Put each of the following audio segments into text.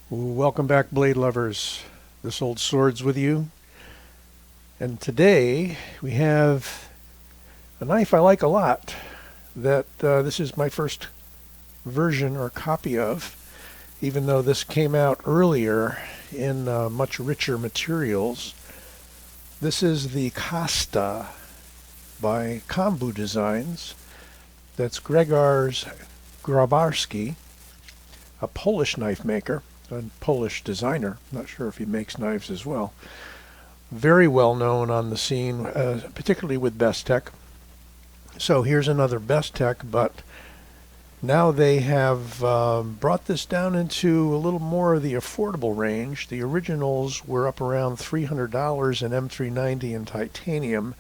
Welcome back, blade lovers. This old sword's with you. And today we have a knife I like a lot that this is my first version or copy of, even though this came out earlier in much richer materials. This is the Kasta by Kombou Designs. That's Grzegorz Grabarski, a Polish knife maker. A Polish designer. Not sure if he makes knives as well. Very well known on the scene, particularly with Bestech. So here's another Bestech, but now they have brought this down into a little more of the affordable range. The originals were up around $300 in M390 in titanium,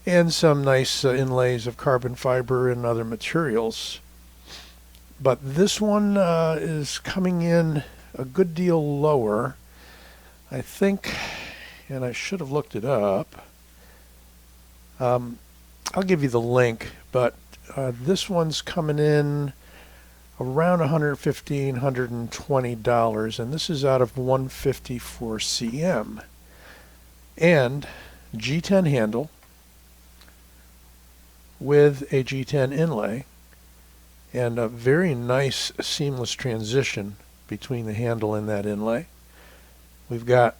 and some nice inlays of carbon fiber and other materials. But this one is coming in a good deal lower. I think, and I should have looked it up. I'll give you the link, but this one's coming in around $115, $120, and this is out of 154 cm. And G10 handle with a G10 inlay. And a very nice seamless transition between the handle and that inlay. We've got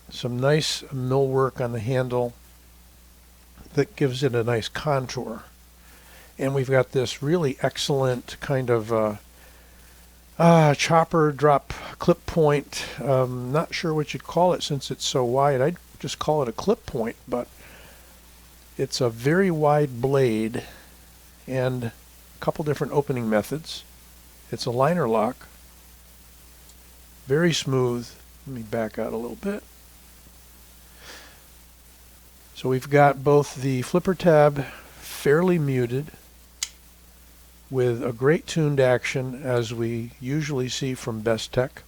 some nice millwork on the handle that gives it a nice contour. And we've got this really excellent kind of chopper drop clip point. Not sure what you'd call it since it's so wide. I'd just call it a clip point, but it's a very wide blade and couple different opening methods. It's a liner lock, very smooth. Let me back out a little bit. So we've got both the flipper tab fairly muted with a great tuned action as we usually see from Bestech.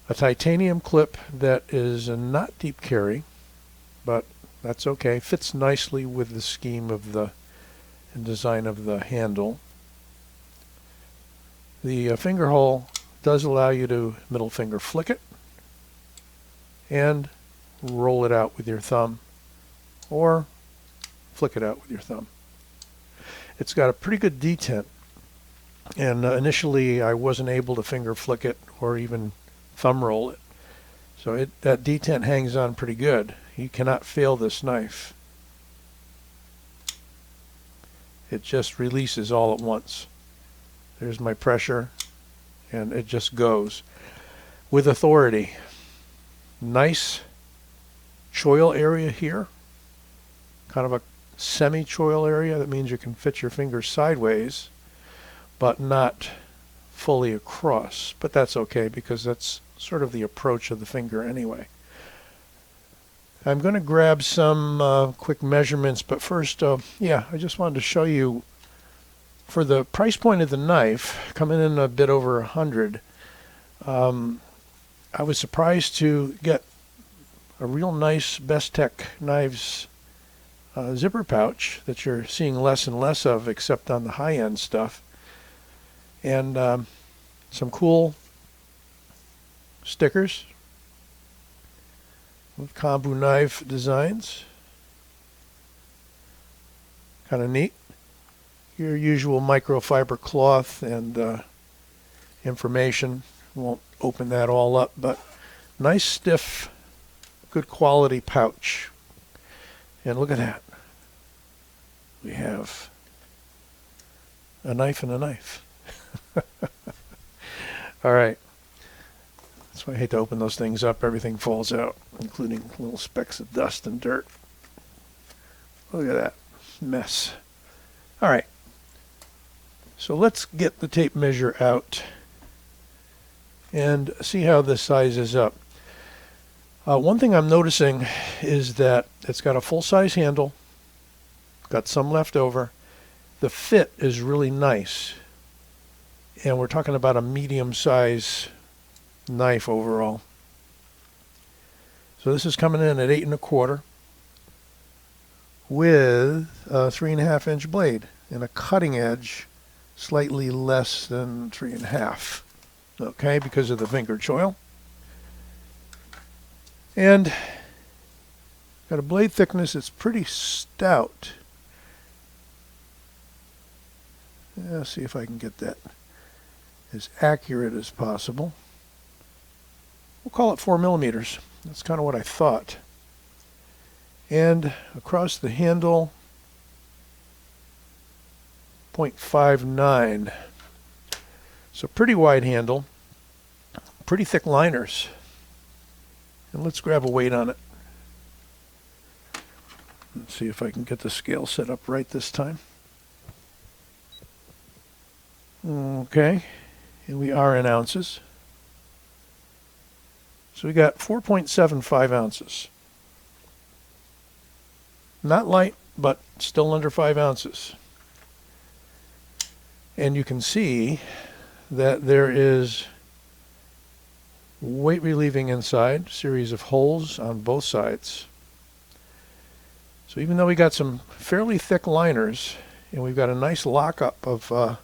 A titanium clip that is not deep carry, but that's okay. Fits nicely with the scheme of the and design of the handle. The finger hole does allow you to middle finger flick it and roll it out with your thumb, or flick it out with your thumb. It's got a pretty good detent, and initially I wasn't able to finger flick it or even thumb roll it. So that detent hangs on pretty good. You cannot fail this knife. It just releases all at once. There's my pressure, and it just goes with authority. Nice choil area here, kind of a semi-choil area. That means you can fit your fingers sideways, but not fully across. But that's okay, because that's sort of the approach of the finger anyway. I'm going to grab some quick measurements, but first, I just wanted to show you, for the price point of the knife, coming in a bit over 100, I was surprised to get a real nice Bestech knives zipper pouch that you're seeing less and less of, except on the high-end stuff, and some cool stickers with Kombou knife designs. Kind of neat. Your usual microfiber cloth and information. Won't open that all up, but nice stiff, good quality pouch. And look at that. We have a knife and a knife. All right. That's why I hate to open those things up. Everything falls out, including little specks of dust and dirt. Look at that mess. All right. So let's get the tape measure out and see how this sizes up. One thing I'm noticing is that it's got a full-size handle, got some left over. The fit is really nice, and we're talking about a medium-size knife overall. So this is coming in at 8 1/4 with a 3.5 inch blade and a cutting edge slightly less than 3.5. okay, because of the finger choil. And got a blade thickness that's pretty stout. Let's see if I can get that as accurate as possible. We'll call it 4 millimeters. That's kind of what I thought. And across the handle, 0.59. So pretty wide handle, pretty thick liners. And let's grab a weight on it. Let's see if I can get the scale set up right this time. Okay, and we are in ounces. So we got 4.75 ounces. Not light, but still under 5 ounces. And you can see that there is weight relieving inside, series of holes on both sides. So even though we got some fairly thick liners, and we've got a nice lockup of, I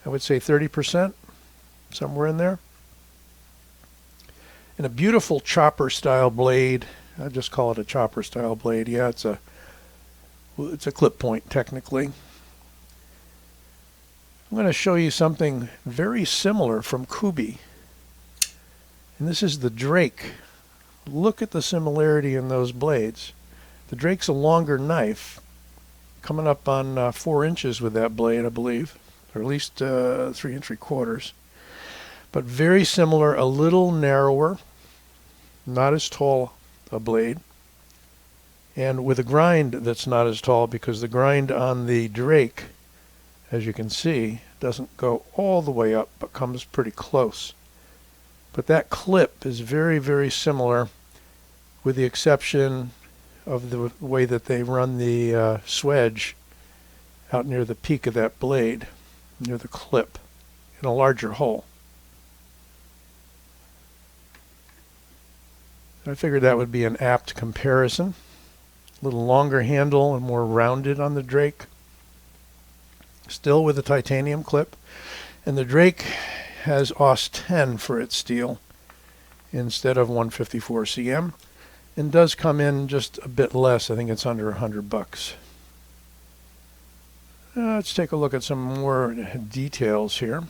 would say 30%, somewhere in there. And a beautiful chopper style blade. I just call it a chopper style blade. Yeah, it's a clip point technically. I'm going to show you something very similar from Kombou. And this is the Drake. Look at the similarity in those blades. The Drake's a longer knife, coming up on 4 inches with that blade, I believe, or at least 3 3/4. But very similar, a little narrower, not as tall a blade, and with a grind that's not as tall, because the grind on the Drake, as you can see, doesn't go all the way up, but comes pretty close. But that clip is very, very similar, with the exception of the way that they run the swedge out near the peak of that blade, near the clip, in a larger hole. I figured that would be an apt comparison. A little longer handle and more rounded on the Drake. Still with a titanium clip. And the Drake has Aus 10 for its steel instead of 154 cm. And does come in just a bit less. I think it's under $100. Let's take a look at some more details here.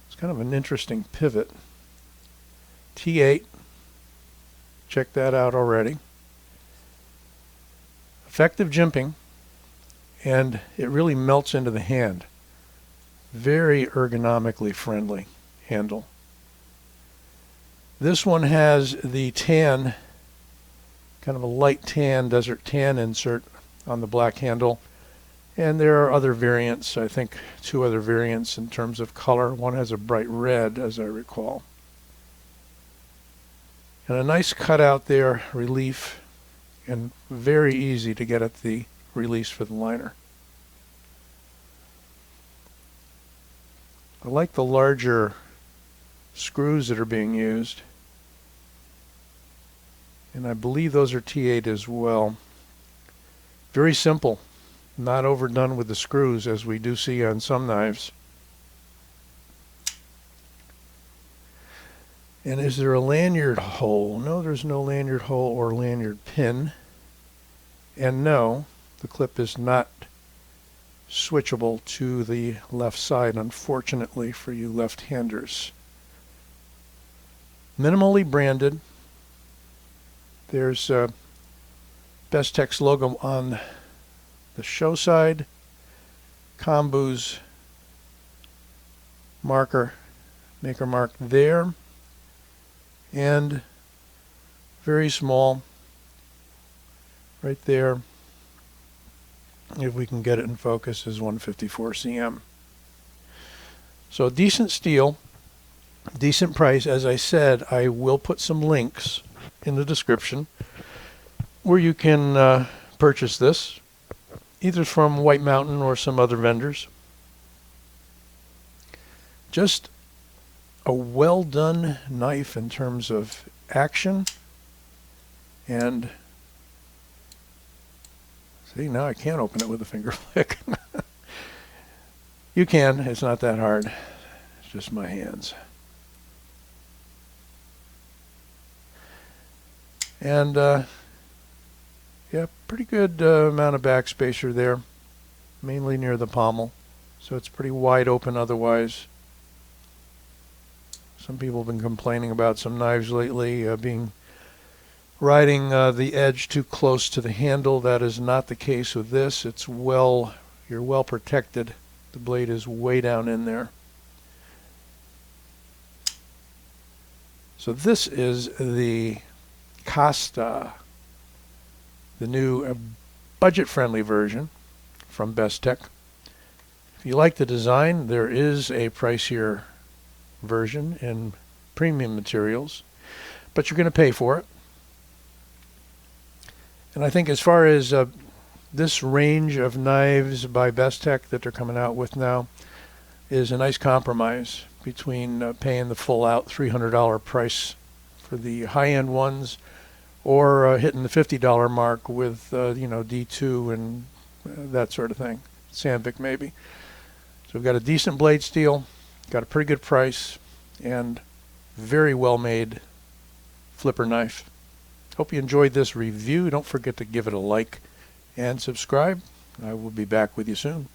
It's kind of an interesting pivot. T8. Check that out already. Effective jimping, and it really melts into the hand. Very ergonomically friendly handle. This one has the tan, kind of a light tan, desert tan insert on the black handle. And there are other variants, I think 2 other variants in terms of color. One has a bright red, as I recall. And a nice cutout there, relief, and very easy to get at the release for the liner. I like the larger screws that are being used. And I believe those are T8 as well. Very simple, not overdone with the screws as we do see on some knives. And is there a lanyard hole? No, there's no lanyard hole or lanyard pin. And no, the clip is not switchable to the left side, unfortunately for you left-handers. Minimally branded. There's Bestech's logo on the show side. Kombou's marker, maker mark there. And very small right there, if we can get it in focus, is 154 cm. So decent steel, decent price. As I said, I will put some links in the description where you can purchase this, either from White Mountain or some other vendors. Just a well done knife in terms of action. And see, now I can't open it with a finger flick. You can, it's not that hard. just my hands. And yeah, pretty good amount of backspacer there, mainly near the pommel. So it's pretty wide open otherwise. Some people have been complaining about some knives lately riding the edge too close to the handle. That is not the case with this. You're well protected. The blade is way down in there. So this is the Kasta, the new budget-friendly version from Bestech. If you like the design, there is a pricier version in premium materials, but you're going to pay for it. And I think as far as this range of knives by Bestech that they're coming out with now is a nice compromise between paying the full out $300 price for the high-end ones or hitting the $50 mark with D2 and that sort of thing. Sandvik maybe. So we've got a decent blade steel, got a pretty good price, and very well made flipper knife. Hope you enjoyed this review. Don't forget to give it a like and subscribe. I will be back with you soon.